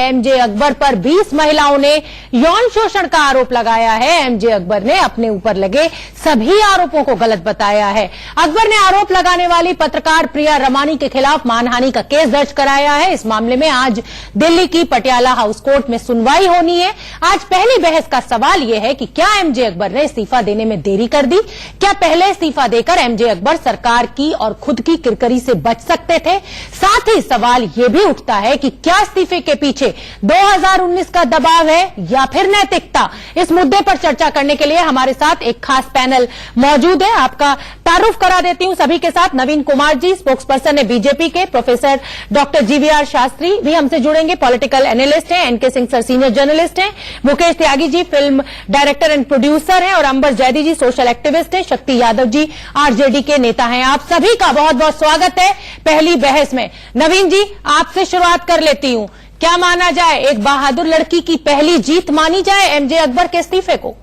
MJ Akbar पर 20 महिलाओं ने यौन शोषण का आरोप लगाया है। एमजे अकबर ने अपने ऊपर लगे सभी आरोपों को गलत बताया है। अकबर ने आरोप लगाने वाली पत्रकार प्रिया रमानी के खिलाफ मानहानि का केस दर्ज कराया है। इस मामले में आज दिल्ली की पटियाला हाउस कोर्ट में सुनवाई होनी है। आज पहली बहस का सवाल यह है कि क्या एमजे अकबर ने इस्तीफा देने में देरी कर दी? क्या पहले इस्तीफा देकर एमजे अकबर सरकार की और खुद की किरकिरी से बच सकते थे? साथ ही सवाल यह भी उठता है कि क्या इस्तीफे के पीछे 2019 का दबाव है या फिर नैतिकता? इस मुद्दे पर चर्चा करने के लिए हमारे साथ एक खास पैनल मौजूद है। आपका तारुफ करा देती हूं सभी के साथ। नवीन कुमार जी स्पोक्सपर्सन है बीजेपी के, प्रोफेसर डॉक्टर जीवीआर शास्त्री भी हमसे जुड़ेंगे, पॉलिटिकल एनालिस्ट हैं, NK Singh sir senior journalist हैं, Mukesh Tyagi ji film director and producer हैं और अंबर जैदी जी सोशल एक्टिविस्ट हैं, शक्ति यादव जी आरजेडी के नेता हैं। आप सभी का बहुत बहुत स्वागत है पहली बहस में। नवीन जी आपसे शुरुआत कर लेती हूं, क्या माना जाए, एक बहादुर लड़की की पहली जीत मानी जाए एमजे अकबर के इस्तीफे को?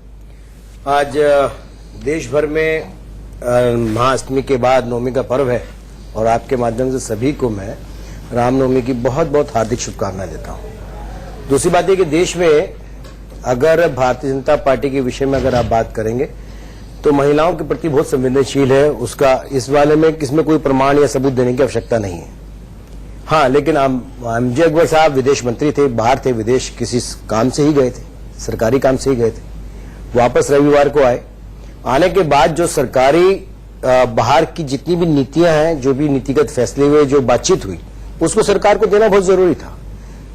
आज देश भर में महाअष्टमी के बाद नवमी का पर्व है और आपके माध्यम से सभी को मैं रामनवमी की बहुत बहुत हार्दिक शुभकामनाएं देता हूं। दूसरी बात यह कि देश में अगर भारतीय जनता पार्टी के विषय में अगर आप बात करेंगे तो महिलाओं के प्रति बहुत संवेदनशील है। उसका इस वाले में किसमें कोई प्रमाण या सबूत देने की आवश्यकता नहीं है। हाँ, लेकिन एमजे अकबर साहब विदेश मंत्री थे, बाहर थे, विदेश किसी काम से ही गए थे, सरकारी काम से ही गए थे, वापस रविवार को आए। आने के बाद जो सरकारी बाहर की जितनी भी नीतियां हैं, जो भी नीतिगत फैसले हुए, जो बातचीत हुई, उसको सरकार को देना बहुत जरूरी था।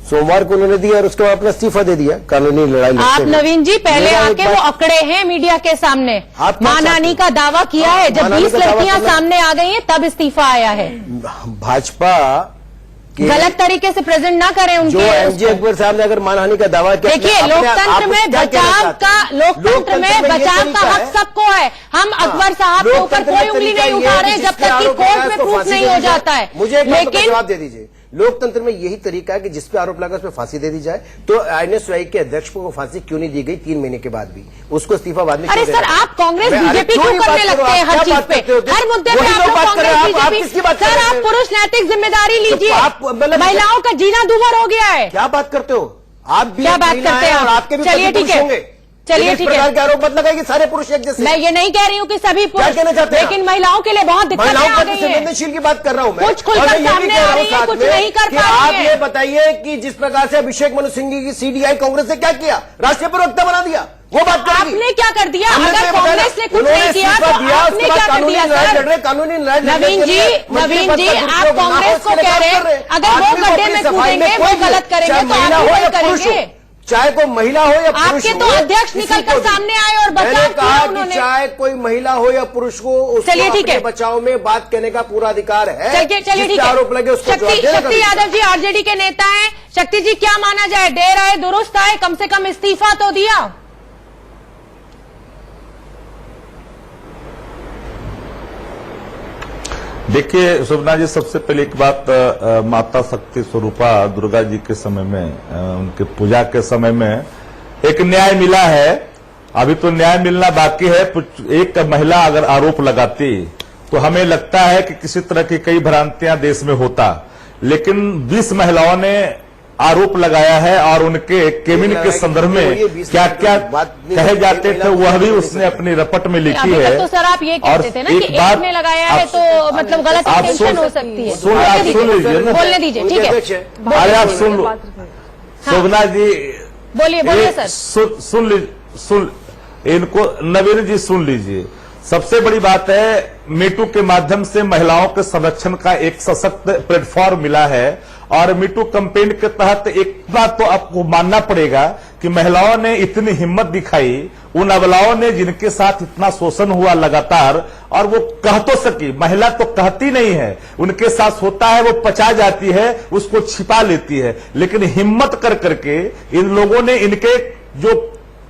सोमवार को उन्होंने दिया और उसके बाद अपना इस्तीफा दे दिया कानूनी लड़ाई लड़ते। आप नवीन जी पहले आके वो अकड़े हैं मीडिया के सामने, मानहानि का दावा किया है, जब 20 लड़कियां सामने आ गई हैं तब इस्तीफा आया है। भाजपा गलत तरीके से प्रेजेंट ना करें उनके। जो एमजे अकबर साहब ने अगर मानहानि का दावा किया, देखिए लोकतंत्र में बचाव का हक सबको है। हम अकबर साहब के ऊपर कोई उंगली नहीं उठा रहे जब तक कि कोर्ट में प्रूफ नहीं हो जाता है। मुझे एक बात का जवाब दे दीजिए, लोकतंत्र में यही तरीका है कि जिस पे आरोप लगा उस पर फांसी दे दी जाए। तो INSY के अध्यक्ष को फांसी क्यों नहीं दी गई 3 महीने के बाद भी? उसको इस्तीफा बाद में। अरे सर, आप कांग्रेस बीजेपी क्यों करने लगते हैं हर चीज पे, हर मुद्दे पे आप कांग्रेस बीजेपी? सर आप पुरुष नैतिक जिम्मेदारी लीजिए, महिलाओं का जीना दूभर हो गया है। क्या बात करते हो आप? भी क्या बात करते हैं आपके भी? चलिए ठीक है, चलिए ठीक है, आरोप मत लगाइए सारे पुरुष एक जैसे। मैं ये नहीं कह रही हूँ कि सभी पुरुष, लेकिन महिलाओं के लिए बहुत दिक्कतें आ गई हैं। संवेदनशील की बात कर रहा हूँ मैं, कुछ खुलकर सामने आ रही है, कुछ नहीं कर पा रही है। आप ये बताइए कि जिस प्रकार से अभिषेक मनु सिंघवी की CDI कांग्रेस ने क्या किया, राष्ट्रीय प्रवक्ता बना दिया, वो बात करेगी। आपने क्या कर दिया? अगर कांग्रेस ने कुछ नहीं किया तो आपने क्या कर दिया? कानूनी नवीन जी आप कांग्रेस को कह रहे हैं अगर वो गड्ढे में कूदेंगे, वो गलत करेंगे तो आप वही करेंगे। चाहे कोई महिला हो या पुरुष, आपके तो अध्यक्ष निकलकर सामने आए और बचाव किया उन्होंने। चाहे कोई महिला हो या पुरुष को, चलिए ठीक है, बचाव में बात करने का पूरा अधिकार है। चलिए ठीक है, आरोप लगे उसको। शक्ति यादव जी आरजेडी के नेता हैं, शक्ति जी क्या माना जाए, देर आए दुरुस्त आए, कम से कम इस्तीफा तो दिया? देखिए शोभना जी, सबसे पहले एक बात, माता शक्ति स्वरूपा दुर्गा जी के समय में, उनके पूजा के समय में एक न्याय मिला है। अभी तो न्याय मिलना बाकी है। एक महिला अगर आरोप लगाती तो हमें लगता है कि किसी तरह की कई भ्रांतियां देश में होता, लेकिन 20 महिलाओं ने आरोप लगाया है और उनके केबिन के संदर्भ में क्या क्या कहे जाते थे वह भी उसने अपनी रपट में लिखी है। तो सर आप ये कहते थे ना कि एक ने लगाया है तो मतलब गलत इंटेंशन हो सकती है। आप सुन लीजिए ना, बोलने दीजिए, ठीक है। अरे आप सुन लो शोभना जी, बोलिए सर। सुन इनको नवीन जी सुन लीजिए। सबसे बड़ी बात है, मीटू के माध्यम से महिलाओं के संरक्षण का एक सशक्त प्लेटफॉर्म मिला है और मीटू कैंपेन के तहत एक बात तो आपको मानना पड़ेगा कि महिलाओं ने इतनी हिम्मत दिखाई, उन अबलाओं ने जिनके साथ इतना शोषण हुआ लगातार, और वो कह तो सकी, महिला तो कहती नहीं है, उनके साथ होता है वो पचा जाती है, उसको छिपा लेती है, लेकिन हिम्मत कर करके इन लोगों ने इनके जो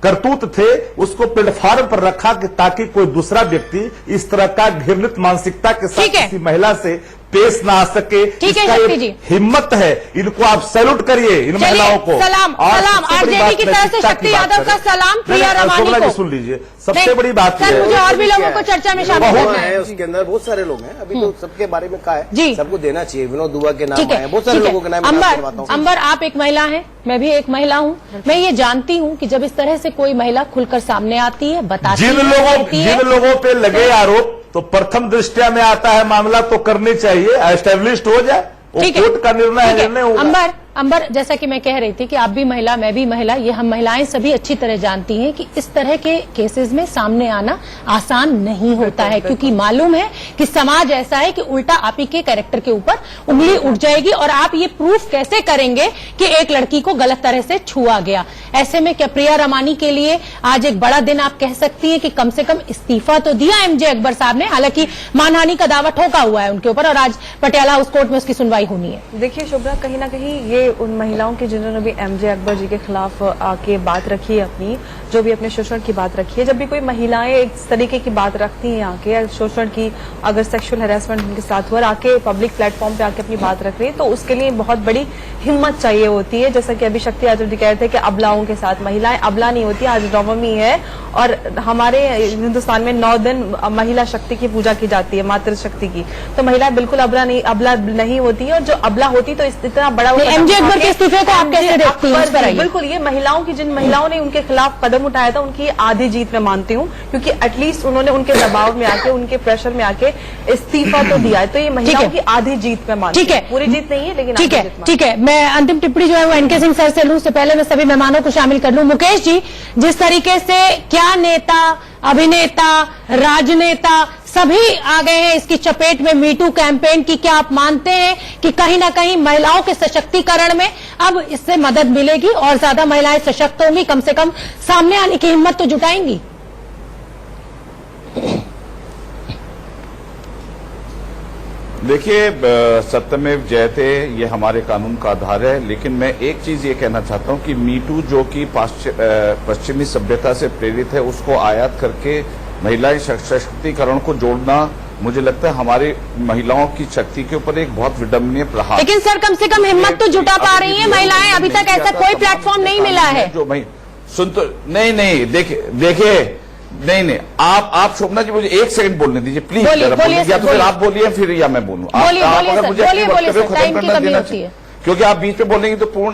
करतूत थे उसको प्लेटफॉर्म पर रखा कि ताकि कोई दूसरा व्यक्ति इस तरह का घृणित मानसिकता के साथ किसी महिला से पेश ना आ सके। ठीक है शक्ति जी, हिम्मत है, इनको आप सैल्यूट करिए इन महिलाओं को। सलाम आरजेडी की तरफ से शक्ति यादव का सलाम प्रिया रमानी को। सुन लीजिए, सबसे बड़ी बात सर मुझे और भी लोगों को चर्चा में शामिल करना है। उसके अंदर बहुत सारे लोग हैं, अभी तो सबके बारे में कहा है, सबको देना चाहिए। विनोद दुआ के नाम है, बहुत सारे लोगों के नाम। अंबर आप एक महिला है, मैं भी एक महिला हूँ, मैं ये जानती हूँ कि जब इस तरह से कोई महिला खुलकर सामने आती है, बताती है, जिन लोगों पे लगे आरोप, तो प्रथम दृष्टया में आता है मामला तो करनी चाहिए, एस्टेब्लिश्ड हो जाए, वो कोर्ट का निर्णय है, निर्णय होगा। अंबर, जैसा कि मैं कह रही थी कि आप भी महिला, मैं भी महिला, ये हम महिलाएं सभी अच्छी तरह जानती हैं कि इस तरह के केसेस में सामने आना आसान नहीं होता है, क्योंकि मालूम है कि समाज ऐसा है कि उल्टा आप ही के कैरेक्टर के ऊपर उंगली उठ जाएगी और आप ये प्रूफ कैसे करेंगे कि एक लड़की को गलत तरह से छुआ गया। ऐसे में क्या प्रिया रमानी के लिए आज एक बड़ा दिन आप कह सकती हैं कि कम से कम इस्तीफा तो दिया एमजे अकबर साहब ने, हालांकि मानहानि का दावा ठोका हुआ है उनके ऊपर और आज पटियाला हाउस कोर्ट में उसकी सुनवाई होनी है। देखिए शुभ्रा, कहीं ना कहीं ये उन महिलाओं की जिन्होंने भी एमजे अकबर जी के खिलाफ आके बात रखी है, अपनी जो भी अपने शोषण की बात रखी है, जब भी कोई महिलाएं इस तरीके की बात रखती हैं आके शोषण की, अगर सेक्सुअल हैरेसमेंट उनके साथ हुआ, आके पब्लिक प्लेटफॉर्म पे आके अपनी बात रख रही है, तो उसके लिए बहुत बड़ी हिम्मत चाहिए होती है। जैसा कि अभी शक्ति यादव जी कह रहे थे कि अबलाओं के साथ, महिलाएं अबला नहीं होती, आज नवमी है और हमारे हिंदुस्तान में 9 दिन महिला शक्ति की पूजा की जाती है, मातृ शक्ति की, तो महिलाएं बिल्कुल अबला नहीं होती है, और जो अबला होती तो इतना बड़ा एमजे अकबर के इस्तीफे को आप कैसे देखती हैं? बिल्कुल, ये महिलाओं की, जिन महिलाओं ने उनके खिलाफ कदम उठाया था, उनकी आधी जीत मैं मानती हूँ, क्योंकि एटलीस्ट उन्होंने उनके दबाव में आके, उनके प्रेशर में आके इस्तीफा तो दिया है, तो ये महिलाओं की आधी जीत मैं मानती हूँ। पूरी जीत नहीं है लेकिन ठीक है। मैं अंतिम टिप्पणी जो है वो एनके सिंह सर से लूं, उससे पहले मैं सभी मेहमानों को शामिल कर लूं। मुकेश जी, जिस तरीके से क्या नेता, अभिनेता, राजनेता सभी आ गए हैं इसकी चपेट में मीटू कैंपेन की, क्या आप मानते हैं कि कहीं ना कहीं महिलाओं के सशक्तिकरण में अब इससे मदद मिलेगी और ज्यादा महिलाएं सशक्त होंगी, कम से कम सामने आने की हिम्मत तो जुटाएंगी? देखिए, सत्यमेव जयते ये हमारे कानून का आधार है, लेकिन मैं एक चीज ये कहना चाहता हूं कि मीटू जो कि पश्चिमी सभ्यता से प्रेरित है, उसको आयात करके महिलाएं सशक्तिकरण को जोड़ना, मुझे लगता है हमारी महिलाओं की शक्ति के ऊपर एक बहुत विडंबनीय प्रहार। लेकिन सर कम से कम हिम्मत तो जुटा पा रही हैं महिलाएं, अभी तक ऐसा कोई प्लेटफॉर्म नहीं मिला है जो भाई सुन तो नहीं देखिए नहीं आप शोभना जी मुझे 1 सेकंड बोलने दीजिए प्लीज, या तो फिर आप बोलिए फिर या मैं बोलूं। आप अगर मुझे अपने वक्तव्य को खत्म करना देना चाहिए, क्योंकि आप बीच में बोलेंगे तो पूर्ण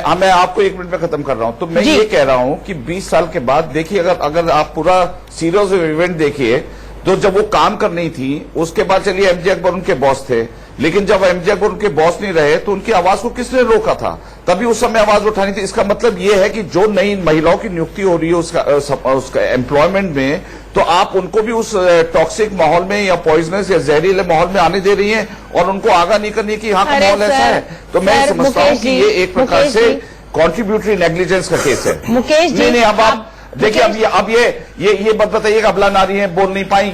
मैं आपको 1 मिनट में खत्म कर रहा हूं। तो मैं ये कह रहा हूं कि 20 साल के बाद देखिए, अगर आप पूरा सीरीज ऑफ इवेंट देखिए, तो जब वो काम कर रही थी उसके बाद चलिए एमजे अकबर उनके बॉस थे, लेकिन जब एमजे अकबर उनके बॉस नहीं रहे तो उनकी आवाज को किसने रोका था? तभी उस समय आवाज उठानी थी। इसका मतलब यह है कि जो नई महिलाओं की नियुक्ति हो रही है उसका एम्प्लॉयमेंट में, तो आप उनको भी उस टॉक्सिक माहौल में या पॉइजनस या जहरीले माहौल में आने दे रही हैं और उनको आगाह नहीं करनी कि यहाँ का माहौल ऐसा है। तो मैं समझता हूँ कि ये एक प्रकार से कॉन्ट्रीब्यूटरी नेग्लिजेंस का केस है। मुकेश जी, नहीं अब आप देखिए, अब ये बात बताइए कि अबला नारी है, बोल नहीं पाई,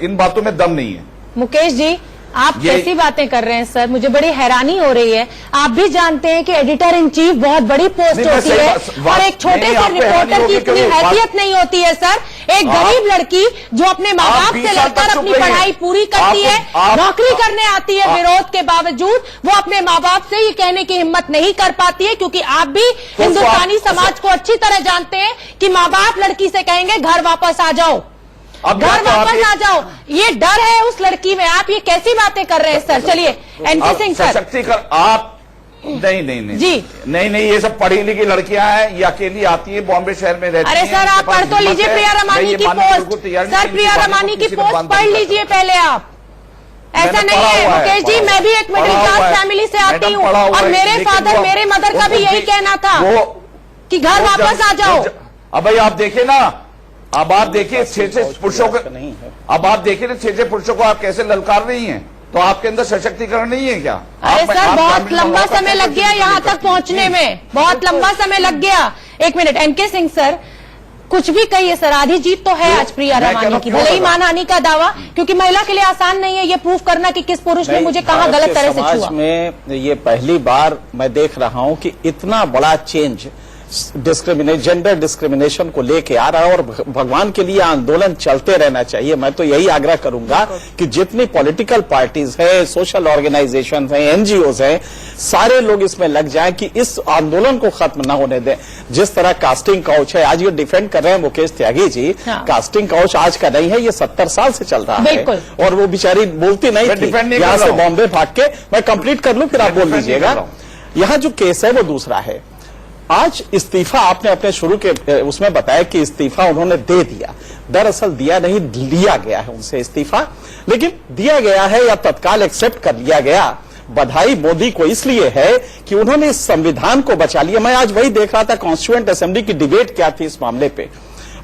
इन बातों में दम नहीं है। मुकेश जी, आप कैसी बातें कर रहे हैं सर? मुझे बड़ी हैरानी हो रही है। आप भी जानते हैं कि एडिटर इन चीफ बहुत बड़ी पोस्ट होती है और एक छोटे से रिपोर्टर की इतनी हैसियत नहीं होती है सर। एक गरीब लड़की जो अपने माँ बाप से लड़कर अपनी पढ़ाई पूरी करती है, नौकरी करने आती है, विरोध के बावजूद वो अपने माँ बाप से ये कहने की हिम्मत नहीं कर पाती है, क्योंकि आप भी हिंदुस्तानी समाज को अच्छी तरह जानते हैं कि माँ बाप लड़की से कहेंगे घर वापस आ जाओ, घर वापस आ जाओ। ये डर है उस लड़की में। आप ये कैसी बातें कर रहे हैं सर? चलिए एनके सिंह सर। सशक्तिकरण आप नहीं जी नहीं, ये सब पढ़ी लिखी लड़कियां हैं, ये अकेली आती है, बॉम्बे शहर में रहती हैं। अरे सर आप पढ़ तो लीजिए प्रिया रमानी की पोस्ट। सर प्रिया रमानी की पोस्ट पढ़ लीजिए पहले आप। ऐसा नहीं है मुकेश जी, मैं भी एक मिडिल क्लास फैमिली से आती हूँ और मेरे फादर मेरे मदर का भी यही कहना था कि घर वापस आ जाओ। अब भाई आप देखिए ना, अब आप देखिए 6 पुरुषों को, अब आप देखिए ना 6 पुरुषों को आप कैसे ललकार रही हैं, तो आपके अंदर सशक्तिकरण नहीं है क्या? अरे सर बहुत लंबा समय लग गया यहाँ तक पहुँचने में, बहुत लंबा समय लग गया। 1 मिनट एनके सिंह सर, कुछ भी कहिए सर, आधी जीत तो है आज प्रिया रमानी की, भले ही मानहानि का दावा, क्योंकि महिला के लिए आसान नहीं है ये प्रूफ करना कि किस पुरुष ने मुझे कहाँ गलत तरह से छुआ। में ये पहली बार मैं देख रहा हूँ कि इतना बड़ा चेंज जेंडर डिस्क्रिमिनेशन को लेके आ रहा है और भगवान के लिए आंदोलन चलते रहना चाहिए। मैं तो यही आग्रह करूंगा कि जितनी पॉलिटिकल पार्टीज है, सोशल ऑर्गेनाइजेशन है, एनजीओज हैं, सारे लोग इसमें लग जाएं कि इस आंदोलन को खत्म ना होने दें। जिस तरह कास्टिंग काउच है, आज ये डिफेंड कर रहे हैं मुकेश त्यागी जी, हाँ। कास्टिंग काउच आज का नहीं है, ये 70 साल से चल रहा है और वो बेचारी बोलती नहीं थी, यहां से बॉम्बे भाग के। मैं कंप्लीट कर लूं फिर आप बोल दीजिएगा। यहां जो केस है वो दूसरा है। आज इस्तीफा आपने अपने शुरू के उसमें बताया कि इस्तीफा उन्होंने दे दिया, दरअसल दिया नहीं, लिया गया है उनसे इस्तीफा, लेकिन दिया गया है या तत्काल एक्सेप्ट कर लिया गया। बधाई मोदी को इसलिए है कि उन्होंने इस संविधान को बचा लिया। मैं आज वही देख रहा था कॉन्स्टिट्यूएंट असेंबली की डिबेट क्या थी इस मामले पे,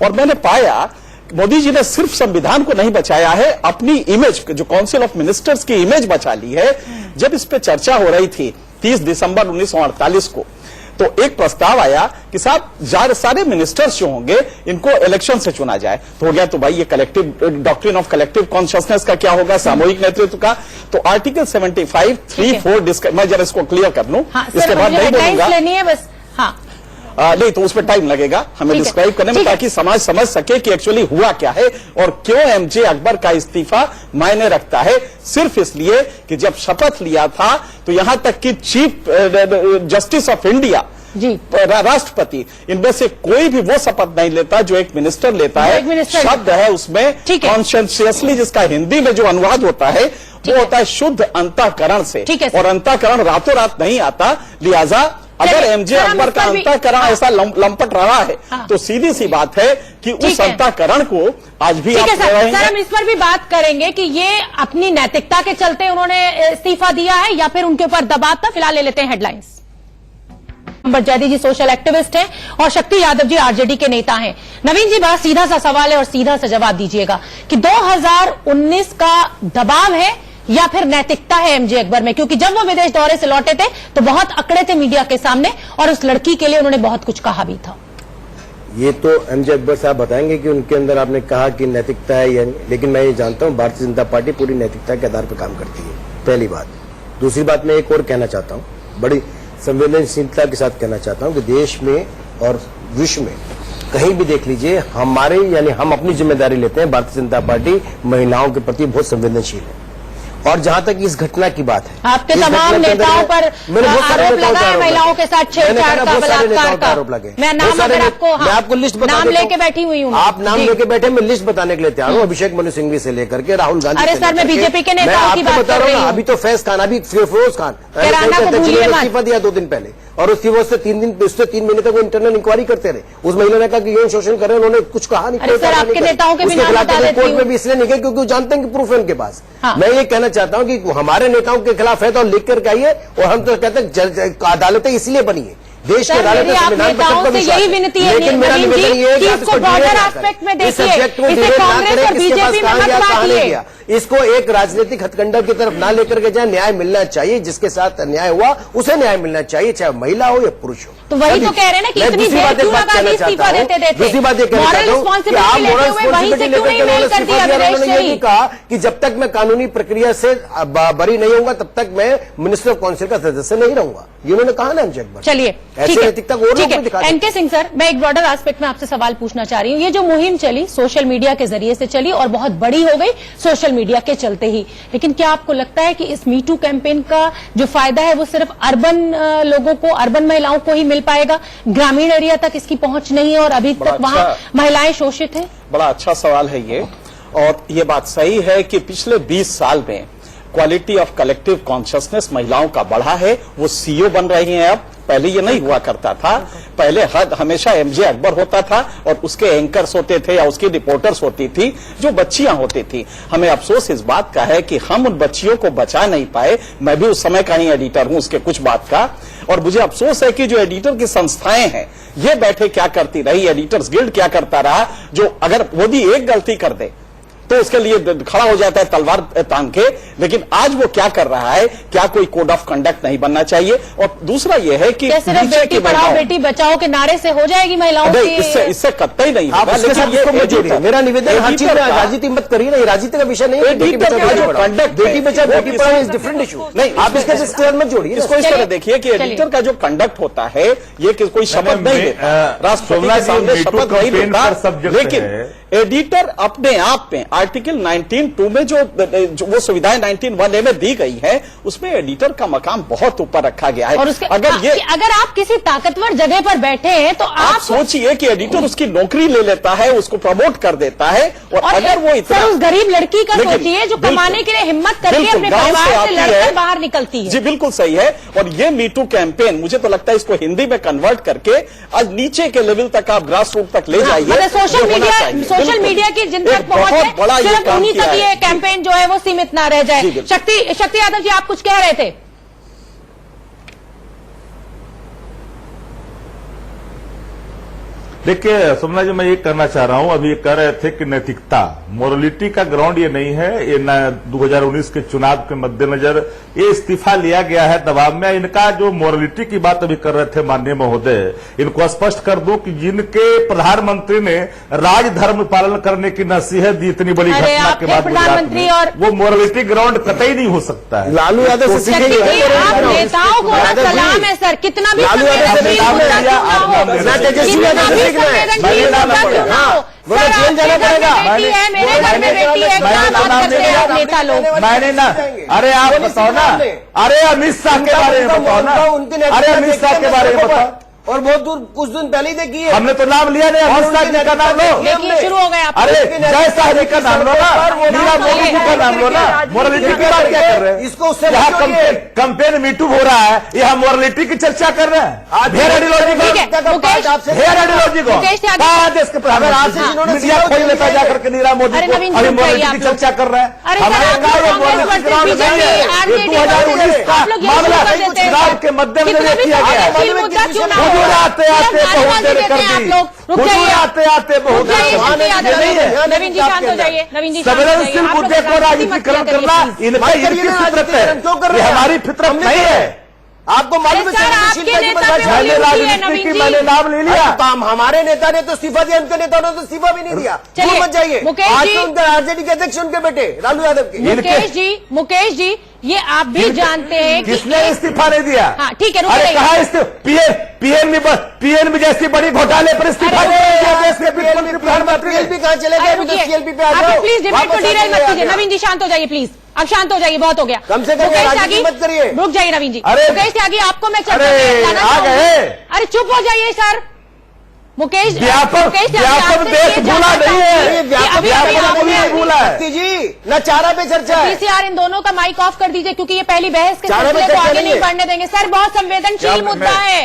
और मैंने पाया मोदी जी ने सिर्फ संविधान को नहीं बचाया है, अपनी इमेज, जो काउंसिल ऑफ मिनिस्टर्स की इमेज बचा ली है। जब इस पे चर्चा हो रही थी 30 दिसंबर 1948 को, तो एक प्रस्ताव आया कि साहब सारे मिनिस्टर्स जो होंगे इनको इलेक्शन से चुना जाए। तो हो गया, तो भाई ये collective doctrine of collective consciousness का क्या होगा, सामूहिक नेतृत्व का। तो आर्टिकल 75 3-4 मैं जरा इसको क्लियर कर लूं, इसके बाद नहीं बोलूंगा। हाँ नहीं तो उसमें टाइम लगेगा हमें डिस्क्राइब करने में, ताकि समाज समझ सके कि एक्चुअली हुआ क्या है और क्यों एमजे अकबर का इस्तीफा मायने रखता है। सिर्फ इसलिए कि जब शपथ लिया था तो यहां तक कि चीफ जस्टिस ऑफ इंडिया जी, राष्ट्रपति, इनमें से कोई भी वो शपथ नहीं लेता जो एक मिनिस्टर लेता है। शब्द है उसमें कॉन्शियसली, जिसका हिंदी में जो अनुवाद होता है वो होता है शुद्ध अंतःकरण से, और अंतःकरण रातों रात नहीं आता। लिहाजा अगर एमजे अकबर का अंतःकरण ऐसा लंपट रहा है तो सीधी सी बात है कि उस अंतःकरण को आज भी आप सर, हम इस पर भी बात करेंगे कि ये अपनी नैतिकता के चलते उन्होंने इस्तीफा दिया है या फिर उनके ऊपर दबाव था। फिलहाल ले लेते हैं हेडलाइंस। जयदी जी सोशल एक्टिविस्ट हैं और शक्ति यादव जी आरजेडी के नेता हैं। नवीन जी, बड़ा सीधा सा सवाल है और सीधा सा जवाब दीजिएगा कि 2019 का दबाव है या फिर नैतिकता है एमजे अकबर में, क्योंकि जब वो विदेश दौरे से लौटे थे तो बहुत अकड़े थे मीडिया के सामने और उस लड़की के लिए उन्होंने बहुत कुछ कहा भी था। ये तो एमजे अकबर साहब बताएंगे कि उनके अंदर आपने कहा कि नैतिकता है या नहीं, लेकिन मैं ये जानता हूं भारतीय जनता पार्टी पूरी नैतिकता के आधार पर काम करती है, पहली बात। दूसरी बात मैं एक और कहना चाहता हूं, बड़ी संवेदनशीलता के साथ कहना चाहता हूं कि देश में और विश्व में कहीं भी देख लीजिए, हमारे यानी हम अपनी जिम्मेदारी लेते हैं। भारतीय जनता पार्टी महिलाओं के प्रति बहुत संवेदनशील है। और जहां तक इस घटना की बात है, आपके तमाम नेताओं पर आरोप लगा है, महिलाओं के साथ छेड़छाड़ का, बलात्कार का आरोप लगे। मैं नाम अगर आपको लिस्ट नाम लेके बैठी हुई हूँ, आप नाम लेके बैठे, मैं लिस्ट बताने के लिए तैयार हूँ। अभिषेक मनु सिंघवी से लेकर के राहुल गांधी। अरे सर, मैं बीजेपी के नेताओं की बात कर रही हूँ। अभी तो फैज खान, अभी फिरोज खान इस्तीफा दिया 2 दिन पहले, और उससे 3 महीने तक वो इंटरनल इंक्वायरी करते रहे। उस महिला ने कहा कि यौन शोषण कर रहे हैं, उन्होंने कुछ कहा नहीं। सर, आपके नेताओं के कोर्ट में भी इसलिए नहीं गए क्योंकि वो जानते हैं कि प्रूफ है उनके पास। मैं ये कहना चाहता हूं कि हमारे नेताओं के खिलाफ है तो लिख करके आइए, और हम तो कहते हैं अदालतें इसलिए बनी है, देश की अदालतें संविधान पर यही विनती है, लेकिन मेरा निवेदन ये है कि इसको ब्रॉडर एस्पेक्ट में देखिए, इसे कांग्रेस और बीजेपी में मत बांटिए। इसको एक राजनीतिक हथकंडा की तरफ ना लेकर के जाए। न्याय मिलना चाहिए, जिसके साथ अन्याय हुआ उसे न्याय मिलना चाहिए, चाहे महिला हो या पुरुष हो। तो वही तो कह रहे हैं ना कि इतनी देर क्यों लगा दी इस्तीफा देते। दूसरी बात ये कहना चाहता हूं कि आप मोरल रिस्पांसिबिलिटी लेकर के उन्होंने ये भी कहा कि जब तक मैं कानूनी प्रक्रिया से बरी नहीं होऊंगा तब तक मैं मिनिस्टर ऑफ काउंसिल का सदस्य नहीं रहूंगा, ये उन्होंने कहा ना एमजे अकबर। चलिए, ऐसे नैतिकता को और लोग भी दिखा। एनके सिंह सर, मैं एक ब्रॉडर एस्पेक्ट में आपसे सवाल पूछना चाह रही हूँ। ये जो मुहिम चली सोशल मीडिया के जरिए से चली और बहुत बड़ी हो गई सोशल मीडिया के चलते ही, लेकिन क्या आपको लगता है कि इस मीटू कैंपेन का जो फायदा है वो सिर्फ अर्बन लोगों को, अर्बन महिलाओं को ही मिल पाएगा? ग्रामीण एरिया तक इसकी पहुंच नहीं है और अभी तक वहां महिलाएं शोषित हैं? बड़ा अच्छा सवाल है ये, और ये बात सही है कि पिछले 20 साल में क्वालिटी ऑफ कलेक्टिव कॉन्शियसनेस महिलाओं का बढ़ा है। वो सीईओ बन रही हैं अब, पहले ये नहीं हुआ करता था। पहले हद हमेशा एमजे अकबर होता था और उसके एंकर्स होते थे या उसकी रिपोर्टर्स होती थी जो बच्चियां होती थी। हमें अफसोस इस बात का है कि हम उन बच्चियों को बचा नहीं पाए। मैं भी उस समय का ही एडिटर हूं उसके कुछ बात का, और मुझे अफसोस है कि जो एडिटर की संस्थाएं हैं ये बैठे क्या करती रही, एडिटर्स गिल्ड क्या करता रहा, जो अगर मोदी एक गलती कर दे तो उसके लिए खड़ा हो जाता है तलवार तान के। लेकिन आज वो क्या कर रहा है, क्या कोई कोड ऑफ कंडक्ट नहीं बनना चाहिए? और दूसरा यह है कि सिर्फ बेटी पढ़ाओ बेटी बचाओ के नारे से हो जाएगी महिलाओं की? इससे कतई नहीं आप इसके साथ इसको मत जोड़िए। मेरा निवेदन, हर चीज में राजनीति मत करिए ना, राजनीति का विषय नहीं है। Beti Bachao Beti Padhao is different issue. नहीं, आप इसके मत जोड़िए। इसको इस तरह देखिए कि एडिटर का जो कंडक्ट होता है ये कोई शपथ नहीं देता, राष्ट्रपति के सामने शपथ नहीं देता, लेकिन एडिटर अपने आप में आर्टिकल 19(2) में जो वो सुविधाएं 19(1)(a) में दी गई है, उसमें एडिटर का मकाम बहुत ऊपर रखा गया है। और अगर आप किसी ताकतवर जगह पर बैठे हैं तो आप सोचिए कि एडिटर उसकी नौकरी ले लेता है, उसको प्रमोट कर देता है। और अगर वो इतना उस गरीब लड़की का सोचिए जो कमाने के लिए हिम्मत करके अपने परिवार से लड़कर बाहर निकलती है। जी बिल्कुल सही है। और ये मीटू कैंपेन, मुझे तो लगता है इसको हिंदी में कन्वर्ट करके आज नीचे के लेवल तक आप ग्रास रूट तक ले जाइए। सोशल मीडिया की जिन तक पहुंच है, सिर्फ उन्हीं तक ये कैंपेन जो है वो सीमित ना रह जाए। शक्ति यादव जी, आप कुछ कह रहे थे? देखिए सुमना जी, मैं ये करना चाह रहा हूं, अभी ये कह रहे थे कि नैतिकता, मोरलिटी का ग्राउंड ये नहीं है। ये 2019 के चुनाव के मद्देनजर ये इस्तीफा लिया गया है दबाव में। इनका जो मोरलिटी की बात अभी कर रहे थे माननीय महोदय, इनको स्पष्ट कर दो कि जिनके प्रधानमंत्री ने राजधर्म पालन करने की नसीहत दी इतनी बड़ी घटना के बाद प्रधानमंत्री, और वो मोरलिटी ग्राउंड कतई नहीं हो सकता है। लालू यादव से नेताओं को सलाम है सर, कितना भी जेल जाना पड़ेगा। मेरे घर में बेटी है, क्या बात करते हैं आप नेता लोग? मैंने ना, अरे आप बताओ ना, अरे अमित शाह के बारे में बताओ ना, अरे अमित शाह के बारे में बताओ। और बहुत दूर कुछ दिन पहले ही देखी है, हमने तो नाम लिया नहीं, अमित शाह जी का नाम लो, शुरू हो गया। अरे जय शाह जी का नाम लो ना, मीरा मोदी जी का नाम लो ना। मोरलिटी की बात क्या कर रहे हैं? इसको उससे कंपेन मीटू हो रहा है, ये हम मोरलिटी की चर्चा कर रहे हैं। हेयर आइडियोलॉजी को, हेयर आइडियोलॉजी को देश के प्रधानमंत्री मीडिया खोल लेता जाकर के नीरा मोदी को अभी मोरलिटी की चर्चा कर रहे हैं। हमारे मोरलिटी ग्राउंड नहीं है, ये 2019 का मामला चुनाव के मद्देनजर किया गया है। आते आते बहुत देर कर दी, आते आते बहुत संवेदनशील मुद्दे को राजनीतिकरण करना इनकी फितरत है, ये हमारी फितरत नहीं है। आपको मालूम है राजनीति की मैंने नाम ले लिया। हमारे नेता ने तो इस्तीफा दिया, उनके नेता ने तो इस्तीफा भी नहीं दिया। क्यों मत जाइए? आज तो उनके आरजेडी के अध्यक्ष उनके बेटे लालू यादव के। मुकेश जी, ये आप भी जानते हैं कि किसने इस्तीफा नहीं दिया? हाँ ठीक है, अरे कहा पीएन जैसी बड़ी घोटाले पर इस्तीफा प्रधानमंत्री भी कहाँ चले गए? सीएलपी पे आ जाओ। प्लीज डिबेट को डिरेल मत कीजिए। नवीन जी शांत हो जाइए प्लीज, अब शांत हो जाइए, बहुत हो गया। कम से कम राजनीति मत करिए। रुक जाइए नवीन जी। अरे मुकेश त्यागी, आपको मैं चर्चा में आ गए। अरे चुप हो जाइए सर। मुकेश व्यापक देश भूला नहीं है, व्यापक भूला है जी। न चारा पे चर्चा है। पीसीआर, इन दोनों का माइक ऑफ कर दीजिए क्योंकि ये पहली बहस के सिलसिले को आगे नहीं बढ़ने देंगे। सर बहुत संवेदनशील मुद्दा है,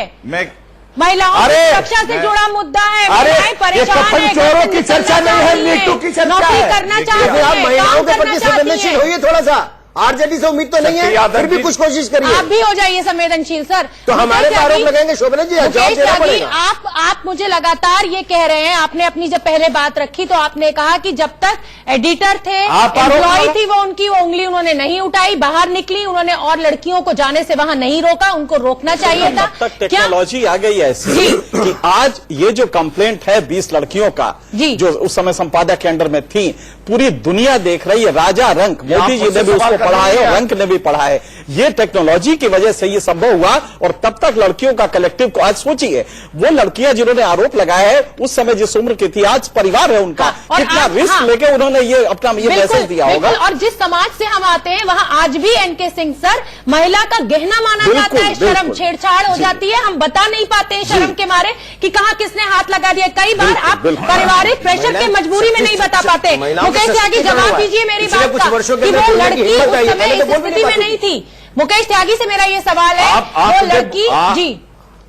महिलाओं की सुरक्षा से जुड़ा मुद्दा है। महिलाएं परेशान है, चोरों की चर्चा नहीं है, मीटू की चर्चा नौकरी करना चाहती है, महिलाओं के प्रति संवेदनशील होइए थोड़ा सा। आरजेडी से उम्मीद तो नहीं है, फिर भी कुछ कोशिश करिए। आप भी हो जाइए संवेदनशील सर। तो हमारे पे आरोप लगाएंगे शोभना जी, जवाब देना पड़ेगा। आप मुझे लगातार ये कह रहे हैं, आपने अपनी जब पहले बात रखी तो आपने कहा कि जब तक एडिटर थे, एम्प्लॉय थी, वो उनकी उंगली उन्होंने नहीं उठाई, बाहर निकली, उन्होंने और लड़कियों को जाने से वहां नहीं रोका, उनको रोकना चाहिए था। तक टेक्नोलॉजी आ गई ऐसी कि आज ये जो कंप्लेंट है 20 लड़कियों का, जो उस समय संपादक के अंडर में थी, पूरी दुनिया देख रही है। राजा रंक, मोदी जी ने भी उसको पढ़ा है, रंक ने भी पढ़ा है। ये टेक्नोलॉजी की वजह से ये संभव हुआ। और तब तक लड़कियों का कलेक्टिव को, आज सोचिए वो लड़कियां जिन्होंने आरोप लगाया है उस समय जिस उम्र की थी, आज परिवार है उनका, कितना रिस्क लेके उन्होंने ये अपना ये मैसेज दिया होगा। और जिस समाज से हम आते हैं वहां आज भी एनके सिंह सर महिला का गहना माना जाता है, शर्म छेड़छाड़ हो जाती है, हम बता नहीं पाते हैं शर्म के मारे कि कहां किसने हाथ लगा दिया। कई बार आप पारिवारिक प्रेशर के मजबूरी में नहीं बता पाते। मुकेश त्यागी जवाब दीजिए मेरी बात का कि वो लड़की उस समय इस स्थिति में नहीं थी। मुकेश त्यागी से मेरा ये सवाल है, वो लड़की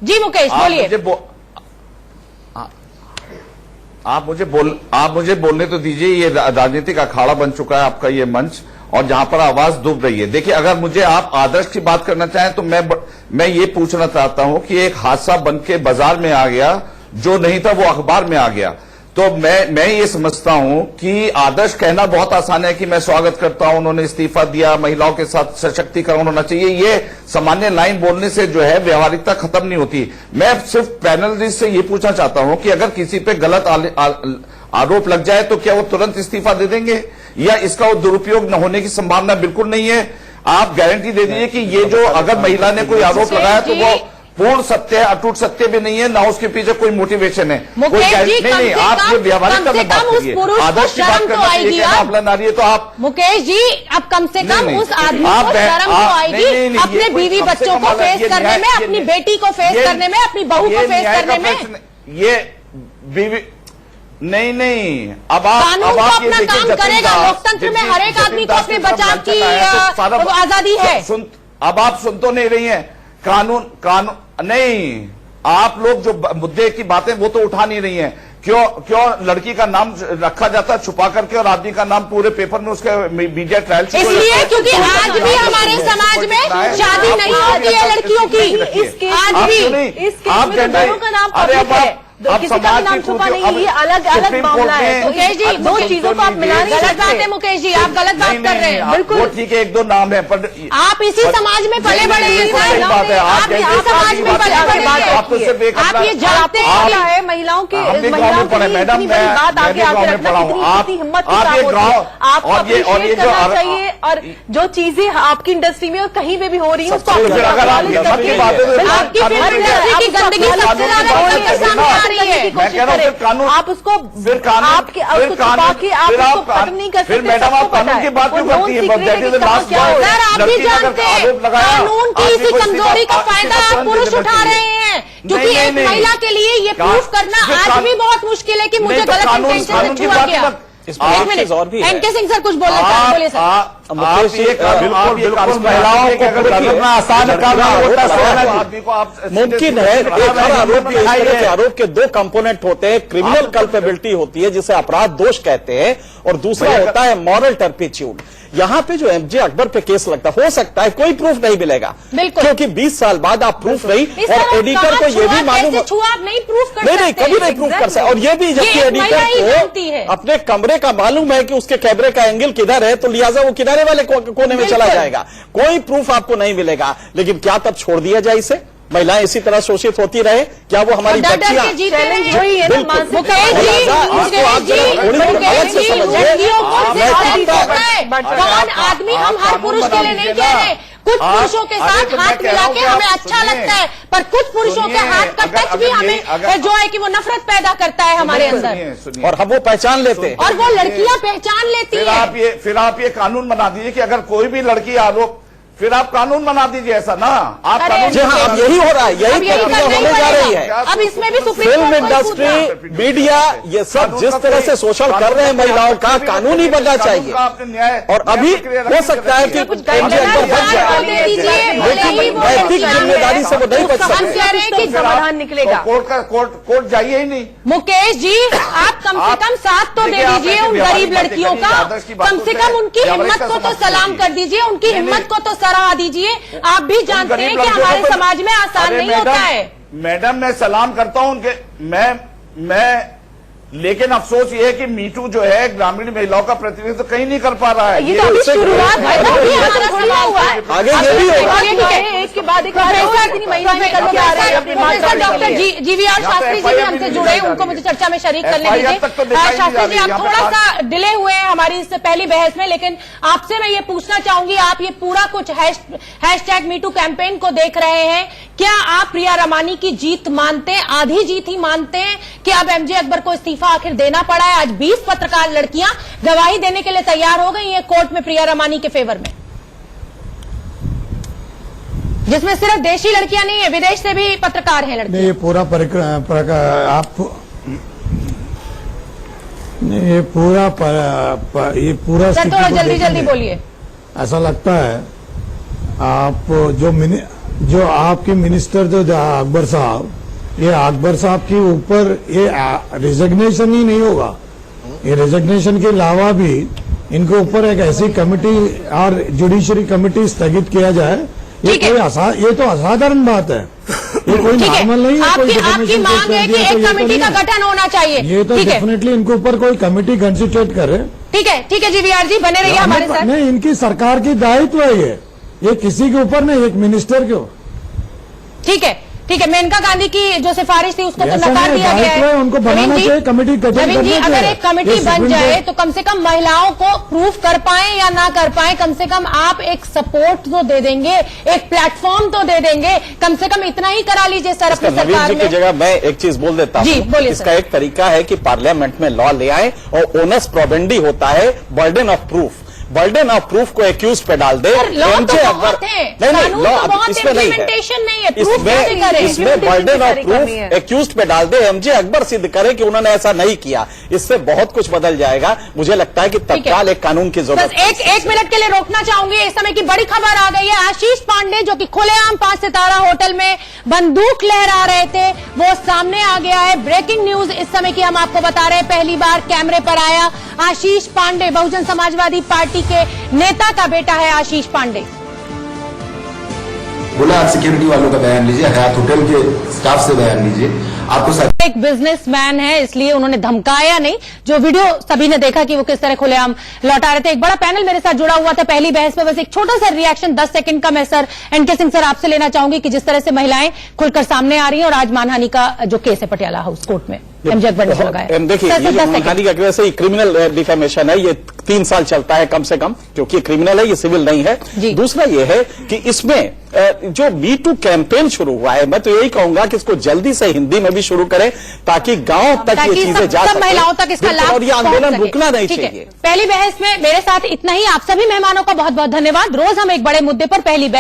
जी मुकेश बोलिए। आप मुझे बोलने तो दीजिए। ये राजनीतिक अखाड़ा बन चुका है आपका ये मंच, और जहां पर आवाज डूब रही है। देखिए, अगर मुझे आप आदर्श की बात करना चाहें तो मैं ये पूछना चाहता हूं कि एक हादसा बन के बाजार में आ गया, जो नहीं था वो अखबार में आ गया, तो मैं ये समझता हूं कि आदर्श कहना बहुत आसान है कि मैं स्वागत करता हूं, उन्होंने इस्तीफा दिया, महिलाओं के साथ सशक्तिकरण होना चाहिए। ये सामान्य लाइन बोलने से जो है व्यवहारिकता खत्म नहीं होती। मैं सिर्फ पैनलिस्ट से ये पूछना चाहता हूं कि अगर किसी पे गलत आरोप लग जाए तो क्या वो तुरंत इस्तीफा दे देंगे, या इसका वो दुरुपयोग न होने की संभावना बिल्कुल नहीं है? आप गारंटी दे दीजिए कि ये जो अगर महिला ने कोई आरोप लगाया तो वो पूर्ण सत्य है, अटूट सत्य भी नहीं है, ना उसके पीछे कोई मोटिवेशन है, कोई नहीं। आप ये व्यवहारिकता में बात करिए, आदर्श की बात करना चाहिए, कहना नारी है तो आप मुकेश जी अब कम से कम उस आदमी को शर्म तो आएगी अपने बीवी बच्चों को फेस करने में, अपनी बेटी को फेस करने में, अपनी बहू को फेस करने में। ये बीवी नहीं, अब आप कानून को अपना काम करेगा। लोकतंत्र में हर एक आदमी को अपने बचाव की आजादी है। अब आप सुन तो नहीं रही हैं। कानून नहीं, आप लोग जो मुद्दे की बातें वो तो उठा नहीं रही हैं। क्यों लड़की का नाम रखा जाता है छुपा करके और आदमी का नाम पूरे पेपर में उसके मीडिया ट्रायल इसलिए क्योंकि आज भी हमारे समाज में शादी नहीं होती है लड़कियों की। आज भी आप दोनों का नाम किसी का नाम छुपा नहीं है, ये अलग अलग मामला है। मुकेश जी दो चीजों को आप मिला नहीं गलत बात है। मुकेश जी आप गलत बात कर रहे हैं। बिल्कुल ठीक है, एक दो नाम है पर आप इसी समाज में पले बड़े हैं सर। आप इसी समाज में पले बड़े हैं। आप ये जानते हैं महिलाओं की इतनी बड़ी बात आगे आके रखना कितनी हिम्मत की काम होती है। आपको अप्रिशिएट करना चाहिए और जो चीजें आपकी इंडस्ट्री में और कहीं पे भी हो रही है उसको आपकी फिल्म इंडस्ट्री की गंदगी सबसे ज्यादा सामने आ रही है। मैं कह रहा हूँ कानून आप उसको फिर कानून आप उसको खत्म नहीं कर सकते। फिर मैडम आप कानून की बात क्यों करती है? सर आप भी जानते हैं कानून की इसी कमजोरी का फायदा आप पुरुष उठा रहे हैं, क्योंकि एक महिला के लिए ये प्रूफ करना आज भी बहुत मुश्किल है कि मुझे गलत इंटेंशन से छुआ गया। एक मिनट एनके सिंह सर कुछ बोलना चाहते हैं, बोलिए सर। बिल्कुल महिलाओं को करना आसान मुमकिन है। एक आरोप इस तरह के आरोप के दो कंपोनेंट होते हैं, क्रिमिनल कल्पेबिलिटी होती है जिसे अपराध दोष कहते हैं, और दूसरा होता है मॉरल टर्पिट्यूड। यहाँ पे जो एमजे अकबर पे केस लगता हो सकता है कोई प्रूफ नहीं मिलेगा, क्योंकि 20 साल बाद आप प्रूफ नहीं, और एडिटर को ये भी मालूम नहीं कभी नहीं प्रूफ कर सकते। और ये भी जबकि एडिटर को अपने कमरे का मालूम है कि उसके कैमरे का एंगल किधर है, तो लिहाजा वो किनारे वाले कोने में चला जाएगा, कोई प्रूफ आपको नहीं मिलेगा। लेकिन क्या तब छोड़ दिया जाए इसे? महिलाएं इसी तरह शोषित होती रहे? क्या वो हमारी बच्चियां? कौन आदमी हम हर पुरुष के लिए नहीं कह रहे, कुछ पुरुषों के साथ हाथ मिला के हमें अच्छा लगता है, पर कुछ पुरुषों के हाथ का टच भी हमें जो है कि वो नफरत पैदा करता है हमारे अंदर, और हम वो पहचान लेते हैं, और वो लड़कियां पहचान लेती हैं। फिर आप ये कानून बना दीजिए कि अगर कोई भी लड़की आरोप, फिर आप कानून बना दीजिए ऐसा ना। आप कानून जी हाँ, अब यही हो रहा है, यही प्रक्रिया होने जा रही है। अब इसमें भी सुप्रीम फिल्म इंडस्ट्री, मीडिया, ये सब जिस तरह से शोषण कर रहे हैं महिलाओं का, कानून ही बनना चाहिए। और अभी हो सकता है कि एमजे अकबर बच जाए, लेकिन नैतिक जिम्मेदारी से वो नहीं बच सकते। समाधान निकलेगा। कोर्ट जाइए ही नहीं। मुकेश जी आप कम से कम साथ तो दे दीजिए उन गरीब लड़कियों का, कम से कम उनकी हिम्मत को तो सलाम कर दीजिए, उनकी हिम्मत को तो सराहा दीजिए। आप भी जानते हैं कि हमारे समाज में आसान नहीं होता है। मैडम मैं सलाम करता हूं उनके, मैं लेकिन अफसोस ये है कि मीटू जो है ग्रामीण महिलाओं का प्रतिनिधित्व तो कहीं नहीं कर पा रहा है। ये तो अभी शुरुआत है, आगे ये भी होगा। एक के बाद एक डॉक्टर जीवीआर शास्त्री जी भी हमसे जुड़े हैं, उनको मुझे चर्चा में शरीक करने दीजिए। शास्त्री जी आप थोड़ा सा डिले हुए हैं हमारी इस पहली बहस में, लेकिन आपसे मैं ये पूछना चाहूंगी, आप ये पूरा कुछ हैशटैग मीटू कैंपेन को देख रहे हैं, क्या आप प्रिया रमानी की जीत मानते हैं, आधी जीत ही मानते हैं कि अब एमजे अकबर को इस्तीफा आखिर देना पड़ा है? आज 20 पत्रकार लड़कियां गवाही देने के लिए तैयार हो गई हैं कोर्ट में प्रिया रमानी के फेवर में, जिसमें सिर्फ देशी लड़कियां नहीं है, विदेश से भी पत्रकार हैं लड़कियां। ये पूरा सर थोड़ा जल्दी बोलिए। ऐसा लगता है आप जो आपके मिनिस्टर जो अकबर साहब, ये अकबर साहब के ऊपर ये रिजिग्नेशन ही नहीं होगा, ये रिजिग्नेशन के अलावा भी इनके ऊपर एक ऐसी कमेटी और जुडिशरी कमेटी स्थगित किया जाए, ये तो असाधारण बात है। ये कोई ठीक है, नॉर्मल नहीं है। कोई आपकी defamation मांग case है कर कि दिया तो एक ये तो कमेटी नहीं का है। गठन होना चाहिए। ये तो ठीक है, डेफिनेटली इनके ऊपर कोई कमेटी कंस्टिट्यूट करे। ठीक है जी वीआर जी, बने रहिए हमारे साथ। नहीं, इनकी सरकार की दायित्व है ये किसी के ऊपर नहीं, एक मिनिस्टर के ऊपर। ठीक है, मेनका गांधी की जो सिफारिश थी उसको तो ऐसा नकार नहीं, दिया गया दायित्व है, उनको बनाना नवीन जी, चाहिए, कमेटी गठन नवीन जी, करना अगर चाहिए। एक कमेटी ये बन सुप्रीम जाए कोर्ट- तो कम से कम महिलाओं को प्रूफ कर पाए या ना कर पाए, कम से कम आप एक सपोर्ट तो दे देंगे, एक प्लेटफॉर्म तो दे देंगे, कम से कम इतना ही करा लीजिए सर अपनी नवीन सरकार जी की में। जगह मैं एक चीज बोल देता जी, हूं। बोलिए इसका सर। एक तरीका है कि पार्लियामेंट में लॉ ले आए और ओनस प्रोबेंडी होता है burden of proof. Burden of proof को एक्यूज पे डाल दे। लॉ तो MJ अकबर बहुत है, नहीं कानून लॉ तो बहुत है, इसमें नहीं है, implementation नहीं है, proof इसमें कैसे करें? इसमें Implementation बर्डन की ऑफ सारी कमी है। प्रूफ एक्यूज पे डाल दे, MJ अकबर सिद्ध करे कि उन्होंने ऐसा नहीं किया। इससे बहुत कुछ बदल जाएगा। मुझे लगता है कि तत्काल एक कानून की बस जरूरत है। एक मिनट के लिए रोकना चाहूंगी। इस समय की बड़ी खबर आ गई है। आशीष पांडे जो कि खुलेआम 5 सितारा होटल में बंदूक लहरा रहे थे, वो सामने आ गया है। ब्रेकिंग न्यूज इस समय की हम आपको बता रहे हैं, पहली बार कैमरे पर आया आशीष पांडे। बहुजन समाजवादी पार्टी के नेता का बेटा है आशीष पांडे। बोला आप सिक्योरिटी वालों का बयान लीजिए, हयात होटल के स्टाफ से बयान लीजिए। आपको एक बिजनेसमैन है इसलिए उन्होंने धमकाया नहीं। जो वीडियो सभी ने देखा कि वो किस तरह खुलेआम लौटा रहे थे। एक बड़ा पैनल मेरे साथ जुड़ा हुआ था पहली बहस में। बस एक छोटा सा रिएक्शन 10 सेकंड का मैं सर एनके सिंह सर आपसे लेना चाहूंगी कि जिस तरह से महिलाएं खुलकर सामने आ रही हैं और आज मानहानि का जो केस है पटियाला हाउस कोर्ट में एमजे अकबर ने लगाया। देखिए, सर, ये जो 10 सेकंड। मानहानि का केस है, ये क्रिमिनल डिफेमेशन है। ये 3 साल चलता है कम से कम, क्योंकि क्रिमिनल है, ये सिविल नहीं जी। है। दूसरा ये है कि इसमें जो मी टू कैंपेन शुरू हुआ है, मैं तो यही कहूंगा कि इसको जल्दी से हिंदी में भी शुरू करें ताकि गांव तक ये चीजें जा सब सके, महिलाओं तक इसका लाभ और ये पहुंच आंदोलन सके। रुकना नहीं ठीक है। चाहिए। पहली बहस में मेरे साथ इतना ही। आप सभी मेहमानों का बहुत बहुत धन्यवाद। रोज हम एक बड़े मुद्दे पर पहली बहस